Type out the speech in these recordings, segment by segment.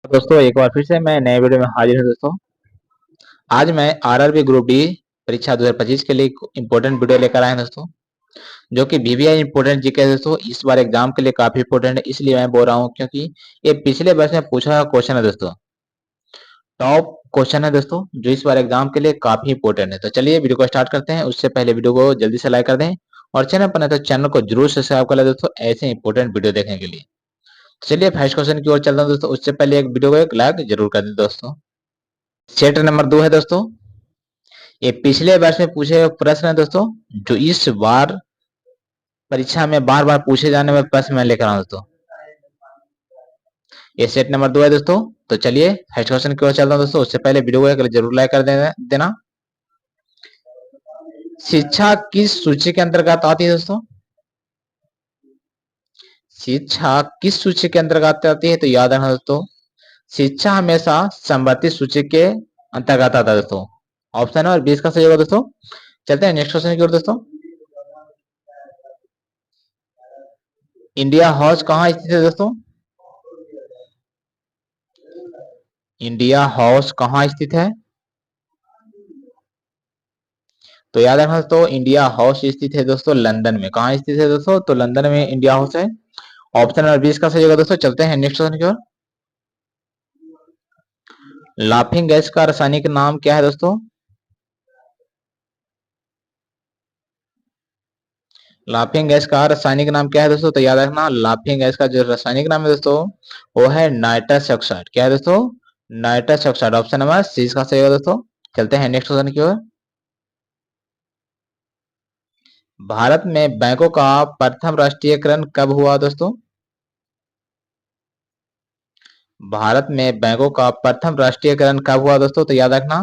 दोस्तों एक बार फिर से मैं नए वीडियो में हाजिर हूँ दोस्तों। आज मैं आरआरबी ग्रुप डी परीक्षा 2025 के लिए इंपॉर्टेंट वीडियो लेकर आए हैं दोस्तों, जो कि वीवीआई इंपॉर्टेंट जीके है दोस्तों। इस बार एग्जाम के लिए काफी इंपॉर्टेंट है, इसलिए मैं बोल रहा हूँ क्योंकि ये पिछले वर्ष में पूछा हुआ क्वेश्चन है दोस्तों। टॉप क्वेश्चन है दोस्तों, जो इस बार एग्जाम के लिए काफी इंपॉर्टेंट है। तो चलिए वीडियो को स्टार्ट करते हैं। उससे पहले वीडियो को जल्दी से लाइक कर दें और चैनल पर नए तो चैनल को जरूर सब्सक्राइब कर लें दोस्तों, ऐसे इंपॉर्टेंट वीडियो देखने के लिए। चलिए फर्स्ट क्वेश्चन की ओर चलते हैं दोस्तों। उससे पहले एक वीडियो को एक लाइक जरूर कर दें दोस्तों। सेट नंबर 2 है दोस्तों। ये पिछले वर्ष में पूछे हुए प्रश्न है दोस्तों, जो इस बार परीक्षा में बार बार पूछे जाने वाले प्रश्न मैं लेकर आऊं दोस्तों। ये सेट नंबर 2 है दोस्तों। तो चलिए फर्स्ट क्वेश्चन की ओर चलता हूं दोस्तों। उससे पहले वीडियो को जरूर लाइक कर देना। शिक्षा किस सूची के अंतर्गत आती है दोस्तों? शिक्षा किस सूची के अंतर्गत आती है? तो याद रखना दोस्तों, शिक्षा हमेशा संवर्धित सूची के अंतर्गत आता है दोस्तों। ऑप्शन नंबर 20 का सही होगा दोस्तों। चलते हैं नेक्स्ट क्वेश्चन की ओर दोस्तों। इंडिया हाउस कहाँ स्थित है दोस्तों? इंडिया हाउस कहाँ स्थित है? तो याद रखना दोस्तों, इंडिया हाउस स्थित है दोस्तों लंदन में। कहाँ स्थित है दोस्तों? तो लंदन में इंडिया हाउस है। ऑप्शन नंबर 20 का सही होगा दोस्तों। चलते हैं नेक्स्ट क्वेश्चन की ओर। लाफिंग गैस का रासायनिक नाम क्या है दोस्तों? लाफिंग गैस का रासायनिक नाम क्या है दोस्तों? तो याद रखना, लाफिंग गैस का जो रासायनिक नाम है दोस्तों, वो है नाइट्रस ऑक्साइड। क्या है दोस्तों? Nitrous oxide. ऑप्शन नंबर 20 का सही होगा दोस्तों। चलते हैं नेक्स्ट क्वेश्चन की ओर। भारत में बैंकों का प्रथम राष्ट्रीयकरण कब हुआ दोस्तों? भारत में बैंकों का प्रथम राष्ट्रीयकरण कब हुआ दोस्तों? तो याद रखना,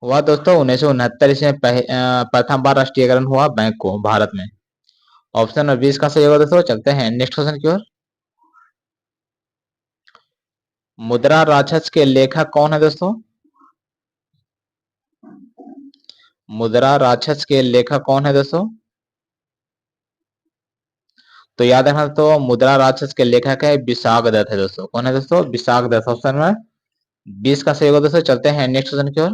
हुआ दोस्तों 1969 इसमें प्रथम बार राष्ट्रीयकरण हुआ बैंक को भारत में। ऑप्शन नंबर 20 का सही होगा दोस्तों। चलते हैं नेक्स्ट क्वेश्चन की ओर। मुद्रा राक्षस के लेखक कौन है दोस्तों? मुद्रा राक्षस के लेखक कौन है दोस्तों? तो याद रखना तो मुद्रा राक्षस के लेखक है विशाख दत्त है दोस्तों। कौन है दोस्तों? विशाख दत्त। ऑप्शन में 20 का सही होगा दोस्तों। चलते हैं नेक्स्ट क्वेश्चन की ओर।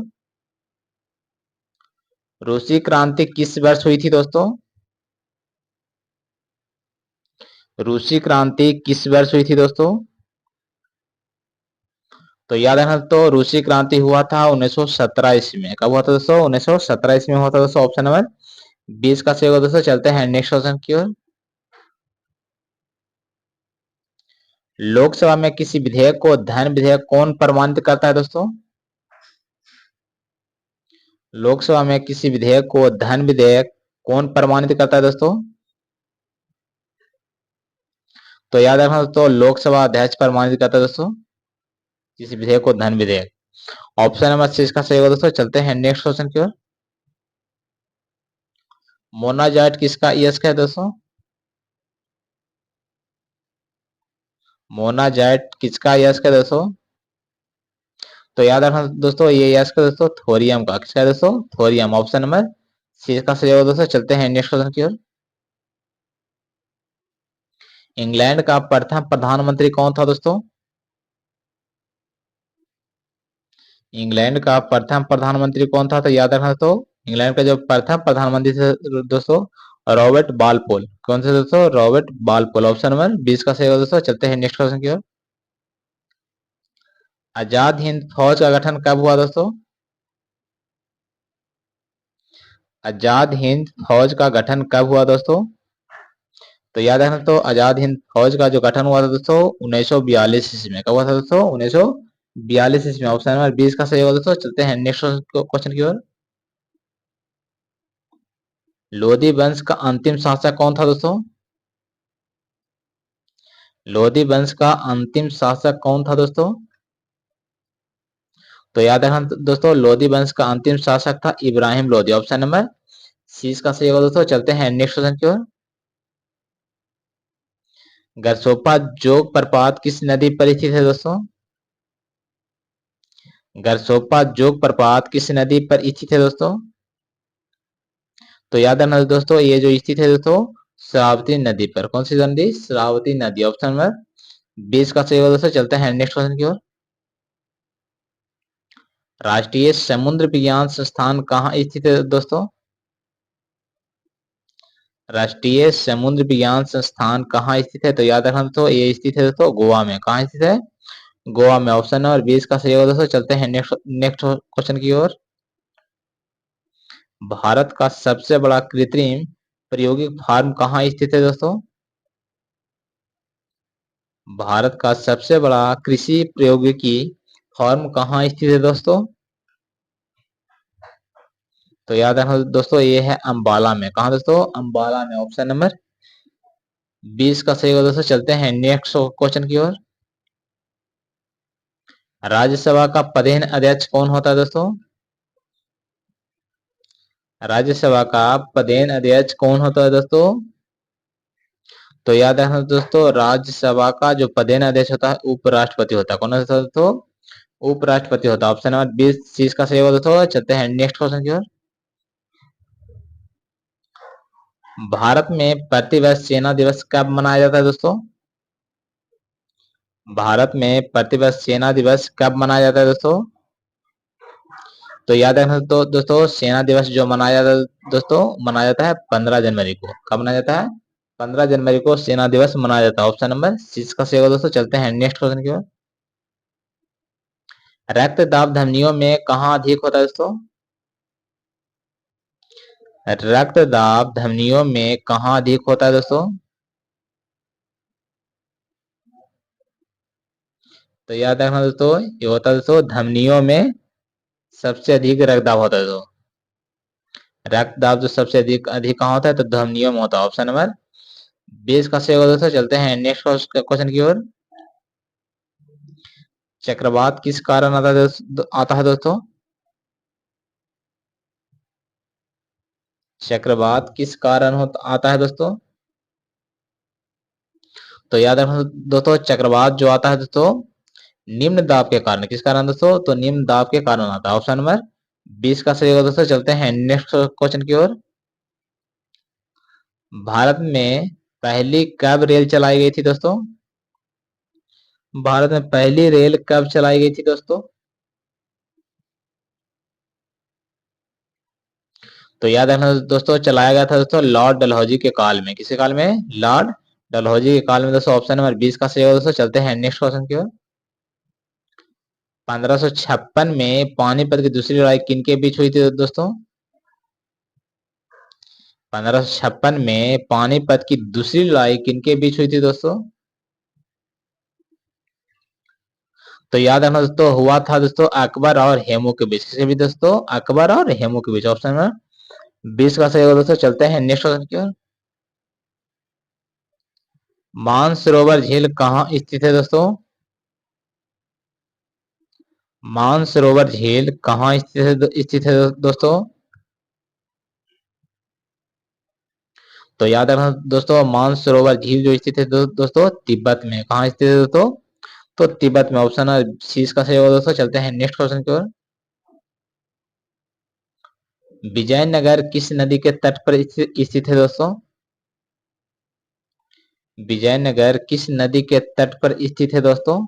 रूसी क्रांति किस वर्ष हुई थी दोस्तों? रूसी क्रांति किस वर्ष हुई थी दोस्तों? तो याद रखना तो रूसी क्रांति हुआ था 1917 ईस्वी में। कब हुआ था दोस्तों? 1917 ईस्वी में हुआ था दोस्तों। ऑप्शन नंबर 20 का सही होगा दोस्तों। चलते हैं नेक्स्ट क्वेश्चन की ओर। लोकसभा में किसी विधेयक को धन विधेयक कौन प्रमाणित करता है दोस्तों? लोकसभा में किसी विधेयक को धन विधेयक कौन प्रमाणित करता है दोस्तों? तो याद रखना दोस्तों, लोकसभा अध्यक्ष प्रमाणित करता है दोस्तों किसी विधेयक को धन विधेयक। ऑप्शन नंबर 6 का सही होगा दोस्तों। चलते हैं नेक्स्ट क्वेश्चन की ओर। मोनाजाइट किसका यस्क है दोस्तों? मोनाजाइट किसका यस्क है दोस्तों? तो याद रखना दोस्तों, ये यस्क है दोस्तों थोरियम का। किसका है दोस्तों? थोरियम। ऑप्शन नंबर 6 का सही होगा दोस्तों। चलते हैं नेक्स्ट क्वेश्चन की ओर। इंग्लैंड का प्रथम प्रधानमंत्री कौन था दोस्तों? इंग्लैंड का प्रथम प्रधानमंत्री कौन था? तो याद रखना तो इंग्लैंड का जो प्रथम प्रधानमंत्री थे दोस्तों, रॉबर्ट बालपोल। कौन से दोस्तों? रॉबर्ट बालपोल। ऑप्शन नंबर 20 का सही होगा दोस्तों। चलते हैं नेक्स्ट क्वेश्चन की ओर। आजाद हिंद फौज का गठन कब हुआ दोस्तों? आजाद हिंद फौज का गठन कब हुआ दोस्तों? तो याद रखना तो आजाद हिंद फौज का जो गठन हुआ था दोस्तों 1942 ईस्वी में। कब हुआ था दोस्तों? 1942 ईस्वी में। ऑप्शन नंबर 20 का सही होगा दोस्तों। चलते हैं नेक्स्ट क्वेश्चन की ओर। लोधी वंश का अंतिम शासक कौन था दोस्तों? लोधी वंश का अंतिम शासक कौन था दोस्तों? तो याद रखना दोस्तों, लोधी वंश का अंतिम शासक था इब्राहिम लोधी। ऑप्शन नंबर 20 का सही होगा दोस्तों। चलते हैं नेक्स्ट क्वेश्चन की ओर। गरसोपा जोग प्रपात किस नदी पर स्थित है दोस्तों? गरसोपा जोग प्रपात किस नदी पर स्थित है दोस्तों? तो याद रखना दोस्तों, ये जो स्थित है दोस्तों श्रावती नदी पर। कौन सी नदी? श्रावती नदी। ऑप्शन नंबर 20 का सही होगा दोस्तों। चलते हैं नेक्स्ट क्वेश्चन की ओर। राष्ट्रीय समुद्र विज्ञान संस्थान कहाँ स्थित है दोस्तों? राष्ट्रीय समुद्र विज्ञान संस्थान कहाँ स्थित है? तो याद रखना दोस्तों, ये स्थित है दोस्तों गोवा में। कहाँ स्थित है? गोवा में। ऑप्शन नंबर 20 का सही होगा दोस्तों। चलते हैं नेक्स्ट नेक्स्ट क्वेश्चन की ओर। भारत का सबसे बड़ा कृत्रिम प्रायोगिक फार्म कहाँ स्थित है दोस्तों? भारत का सबसे बड़ा कृषि प्रौद्योगिकी फार्म कहाँ स्थित है दोस्तों? तो याद रखना दोस्तों, ये है अंबाला में। कहा दोस्तों? अंबाला में। ऑप्शन नंबर 20 का सही होगा दोस्तों। चलते हैं नेक्स्ट क्वेश्चन की ओर। राज्यसभा का पदेन अध्यक्ष कौन होता है दोस्तों? राज्यसभा का पदेन अध्यक्ष कौन होता है दोस्तों? तो याद रखना दोस्तों, राज्यसभा का जो पदेन अध्यक्ष होता है उपराष्ट्रपति होता है। कौन होता है दोस्तों? उपराष्ट्रपति होता है। ऑप्शन नंबर 20 चीज का सही होगा दोस्तों। चलते हैं नेक्स्ट क्वेश्चन की ओर। भारत में प्रतिवर्ष सेना दिवस कब मनाया जाता है दोस्तों? भारत में प्रतिवर्ष सेना दिवस कब मनाया जाता है दोस्तों? तो याद रखना तो दोस्तों, सेना दिवस जो मनाया जाता है दोस्तों, मनाया जाता है 15 जनवरी को। कब मनाया जाता है? 15 जनवरी को सेना दिवस मनाया जाता है। ऑप्शन नंबर 6 का सही होगा दोस्तों। चलते हैं नेक्स्ट क्वेश्चन की ओर। रक्तदाब धमनियों में कहाँ अधिक होता है दोस्तों? रक्तदाब धमनियों में कहाँ अधिक होता है दोस्तों? तो याद रखना दोस्तों, ये होता है दोस्तों धमनियों में सबसे अधिक रक्तदाब होता है। दोस्तों रक्तदाब जो सबसे अधिक अधिक कहाँ होता है? तो धमनियों में होता है। ऑप्शन नंबर 20 का सही होगा दोस्तों। चलते हैं नेक्स्ट क्वेश्चन की ओर। चक्रवात किस कारण आता है दोस्तों? चक्रवात किस कारण आता है दोस्तों? तो याद रखना दोस्तों, चक्रवात जो आता है दोस्तों निम्न दाब के कारण। किस कारण दोस्तों? तो निम्न दाब के कारण आता है। ऑप्शन नंबर 20 का सही होगा दोस्तों। चलते हैं नेक्स्ट क्वेश्चन की ओर। भारत में पहली कब रेल चलाई गई थी दोस्तों? भारत में पहली रेल कब चलाई गई थी दोस्तों? तो याद रखना दोस्तों, चलाया गया था दोस्तों लॉर्ड डलहौजी के काल में। किसके काल में? लॉर्ड डलहौजी के काल में दोस्तों। ऑप्शन नंबर 20 का सही होगा दोस्तों। चलते हैं नेक्स्ट क्वेश्चन की ओर। 1556 में पानीपत की दूसरी लड़ाई किन के बीच हुई थी दोस्तों? 1556 में पानीपत की दूसरी लड़ाई किन के बीच हुई थी दोस्तों? तो याद रखना दोस्तों, हुआ था दोस्तों अकबर और हेमू के बीच। किसके बीच दोस्तों? अकबर और हेमू के बीच। ऑप्शन नंबर 20 का सही होगा दोस्तों। चलते हैं नेक्स्ट क्वेश्चन की ओर। मानसरोवर झील कहाँ स्थित है दोस्तों? मानसरोवर झील कहाँ स्थित है दोस्तों? तो याद रखना दोस्तों, मानसरोवर झील जो स्थित है दोस्तों तिब्बत में। कहाँ स्थित है दोस्तों? तो तिब्बत में। ऑप्शन है 20 का सही होगा दोस्तों। चलते हैं नेक्स्ट क्वेश्चन की ओर। विजयनगर किस नदी के तट पर स्थित है दोस्तों? विजयनगर किस नदी के तट पर स्थित है दोस्तों?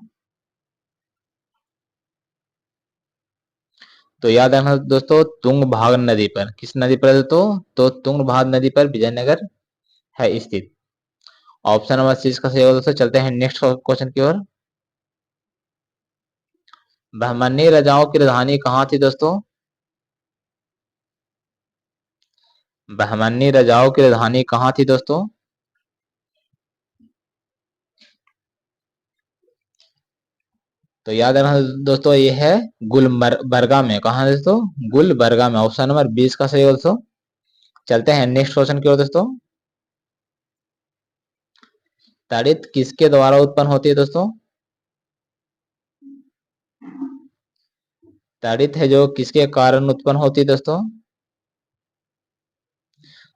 तो याद रखना दोस्तों, तुंगभाग नदी पर। किस नदी पर है दोस्तों? तो तुंगभाग नदी पर विजयनगर है स्थित। ऑप्शन नंबर 6 का सही होगा दोस्तों। चलते हैं नेक्स्ट क्वेश्चन की ओर। बहमनी राजाओं की राजधानी कहाँ थी दोस्तों? बहमनी राजाओं की राजधानी कहाँ थी दोस्तों? तो याद रखना दोस्तों, ये है गुलबर्गा में। कहाँ है दोस्तों? गुलबर्गा में। ऑप्शन नंबर 20 का सही होगा दोस्तों। चलते हैं नेक्स्ट क्वेश्चन की ओर दोस्तों। तड़ित किसके द्वारा उत्पन्न होती है दोस्तों? तड़ित है जो किसके कारण उत्पन्न होती है दोस्तों?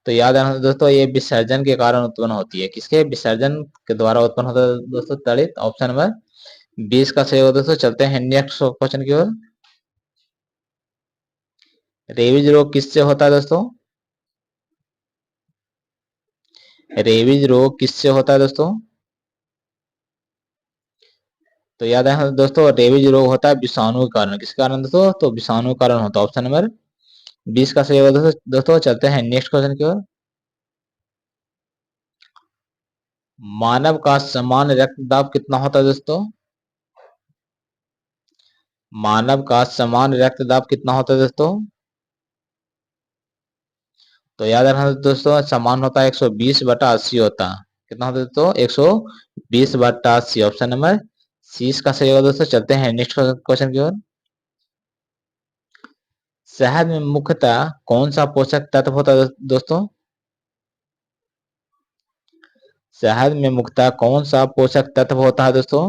तो याद रखना दोस्तों, ये विसर्जन के कारण उत्पन्न होती है। किसके? विसर्जन के द्वारा उत्पन्न होता है दोस्तों तड़ित। ऑप्शन नंबर 20 का सही होगा दोस्तों। चलते हैं नेक्स्ट क्वेश्चन की ओर। रेबीज रोग किससे होता है दोस्तों? रेबीज रोग किससे होता है दोस्तों? तो याद है दोस्तों, रेबीज रोग होता है विषाणु के कारण। किस कारण दोस्तों? तो विषाणु के कारण होता है। ऑप्शन नंबर 20 का सही होगा दोस्तों। चलते हैं नेक्स्ट क्वेश्चन की ओर। मानव का सामान्य रक्तदाब कितना होता है दोस्तों? मानव का सामान्य रक्तदाब कितना होता है दोस्तों? तो याद रखना दोस्तों, समान होता है 120/80 होता है। कितना होता है दोस्तों? 120/80। ऑप्शन नंबर सी इसका सही होगा दोस्तों। चलते हैं नेक्स्ट क्वेश्चन की ओर। शहद में मुख्यतः कौन सा पोषक तत्व होता है दोस्तों? शहद में मुख्यतः कौन सा पोषक तत्व होता है दोस्तों?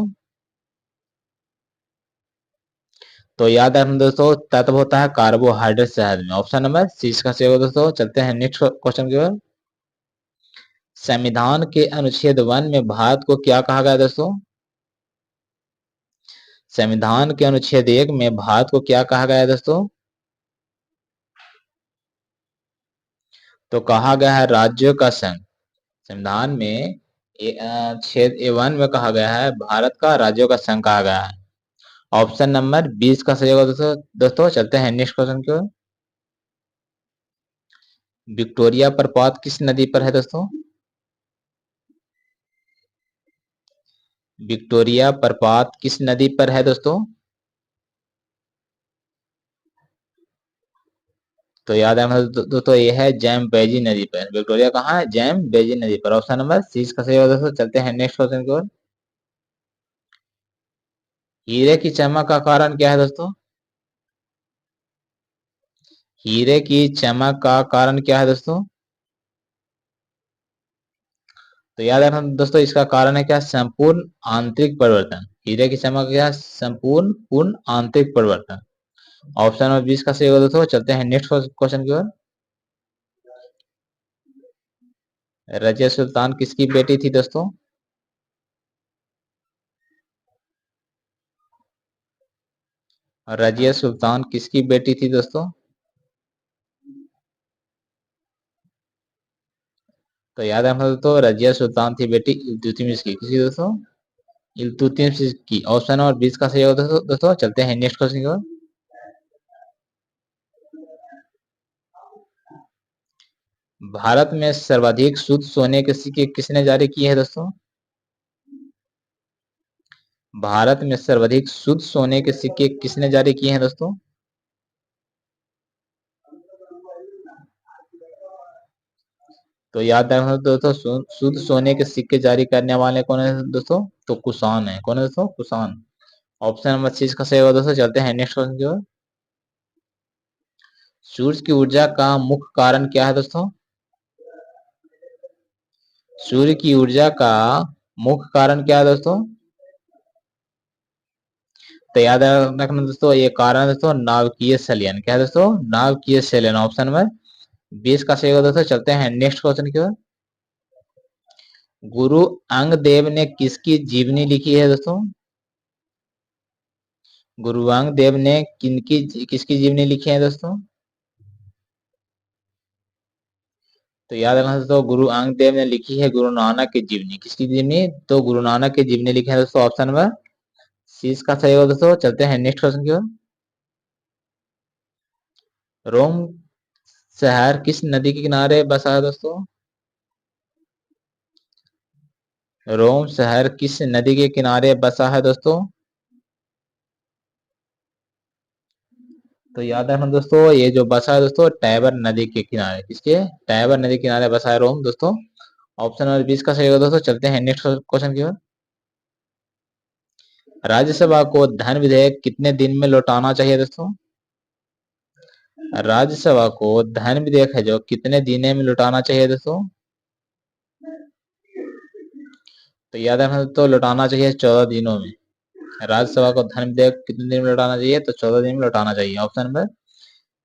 तो याद रखना दोस्तों, तत्व होता है कार्बोहाइड्रेट शहद में। ऑप्शन नंबर सी इसका सही होगा दोस्तों। चलते हैं नेक्स्ट क्वेश्चन की ओर। संविधान के अनुच्छेद 1 में भारत को क्या कहा गया दोस्तों? संविधान के अनुच्छेद 1 में भारत को क्या कहा गया है दोस्तों? तो कहा गया है राज्यों का संघ। संविधान में छेद A1 में कहा गया है भारत का राज्यों का संघ कहा गया है। ऑप्शन नंबर 20 का सही होगा दोस्तों। चलते हैं नेक्स्ट क्वेश्चन की ओर। विक्टोरिया प्रपात किस नदी पर है दोस्तों? विक्टोरिया प्रपात किस नदी पर है दोस्तों? तो याद है दोस्तों, ये है जैम्बेजी नदी पर। विक्टोरिया कहाँ है? जैम्बेजी नदी पर। ऑप्शन नंबर सी का सही होगा दोस्तों। चलते हैं नेक्स्ट क्वेश्चन की ओर। हीरे की चमक का कारण क्या है दोस्तों? हीरे की चमक का कारण क्या है दोस्तों? तो याद रखना दोस्तों, इसका कारण है क्या? संपूर्ण आंतरिक परिवर्तन। हीरे की चमक क्या? संपूर्ण पूर्ण आंतरिक परिवर्तन। ऑप्शन नंबर 20 का सही होगा दोस्तों। चलते हैं नेक्स्ट क्वेश्चन की ओर। रजिया सुल्तान किसकी बेटी थी दोस्तों? रजिया सुल्तान किसकी बेटी थी दोस्तों? तो याद रखना दोस्तों, रजिया सुल्तान थी बेटी इल्तुतमिश की। किसी दोस्तों? इल्तुतमिश की। ऑप्शन नंबर 20 का सही होगा दोस्तों। चलते हैं नेक्स्ट क्वेश्चन की ओर। भारत में सर्वाधिक शुद्ध सोने के सिक्के किसने जारी किए हैं दोस्तों? भारत में सर्वाधिक शुद्ध सोने के सिक्के किसने जारी किए हैं दोस्तों? तो याद रखना दोस्तों, शुद्ध सोने के सिक्के जारी करने वाले कौन है दोस्तों? तो कुषाण है। कौन है दोस्तों? कुषाण। ऑप्शन नंबर 20 का सही होगा दोस्तों। चलते हैं नेक्स्ट क्वेश्चन की ओर। सूर्य की ऊर्जा का मुख्य कारण क्या है दोस्तों? सूर्य की ऊर्जा का मुख्य कारण क्या है दोस्तों? तो याद रखना दोस्तों, ये कारण दोस्तों नाभिकीय संलयन। क्या है दोस्तों? नाभिकीय संलयन। ऑप्शन नंबर 20 का सही होगा दोस्तों। चलते हैं नेक्स्ट क्वेश्चन की ओर। गुरु अंगदेव ने किसकी जीवनी लिखी है दोस्तों? गुरु अंगदेव ने किसकी जीवनी लिखी है दोस्तों? तो याद रखना दोस्तों, गुरु अंगदेव ने लिखी है गुरु नानक की जीवनी। किसकी जीवनी? तो गुरु नानक की जीवनी लिखी है दोस्तों। ऑप्शन नंबर सी इसका सही होगा दोस्तों। चलते हैं नेक्स्ट क्वेश्चन की ओर। रोम शहर किस नदी के किनारे बसा है दोस्तों? रोम शहर किस नदी के किनारे बसा है दोस्तों? तो याद रखना दोस्तों, ये जो बसा है दोस्तों टाइबर नदी के किनारे। किसके? टाइबर नदी के किनारे बसा है रोम दोस्तों। ऑप्शन नंबर 20 का सही होगा दोस्तों। चलते हैं नेक्स्ट क्वेश्चन की ओर। राज्यसभा को धन विधेयक कितने दिन में लौटाना चाहिए दोस्तों? राज्यसभा को धन विधेयक है जो कितने दिन में लौटाना चाहिए दोस्तों? तो याद रखना दोस्तों, लौटाना चाहिए 14 दिनों में। राज्यसभा को धन विधेयक कितने दिन में लौटाना चाहिए? तो 14 दिन में लौटाना चाहिए। ऑप्शन नंबर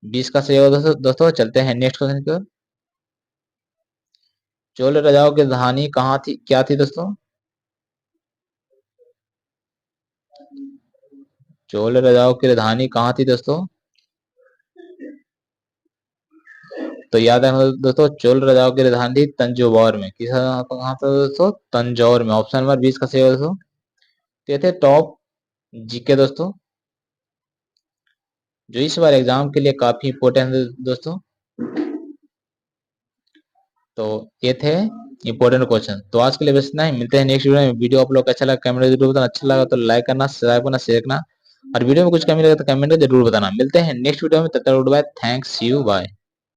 20 का सही होगा दोस्तों। चलते हैं नेक्स्ट क्वेश्चन की ओर। चोल राजाओं की राजधानी कहाँ थी? क्या थी दोस्तों? चोल राजाओं की राजधानी कहाँ थी दोस्तों? तो याद रखना दोस्तों, चोल राजाओं की राजधानी थी तंजौर में। कहाँ था दोस्तों? तंजौर में। ऑप्शन नंबर 20 का सही होगा दोस्तों। तो ये थे टॉप जीके दोस्तों, जो इस बार एग्जाम के लिए काफी इंपॉर्टेंट है दोस्तों। तो ये थे इंपॉर्टेंट क्वेश्चन। तो आज के लिए बस इतना ही, मिलते हैं नेक्स्ट वीडियो में। वीडियो आप लोग को अच्छा लगा कमेंट में जरूर बताना, अच्छा लगा तो लाइक करना, सब्सक्राइब करना, शेयर करना, और वीडियो में कुछ कमी लगे तो कमेंट में जरूर बताना। मिलते हैं नेक्स्ट वीडियो में, तब तक goodbye, thanks, see you, bye.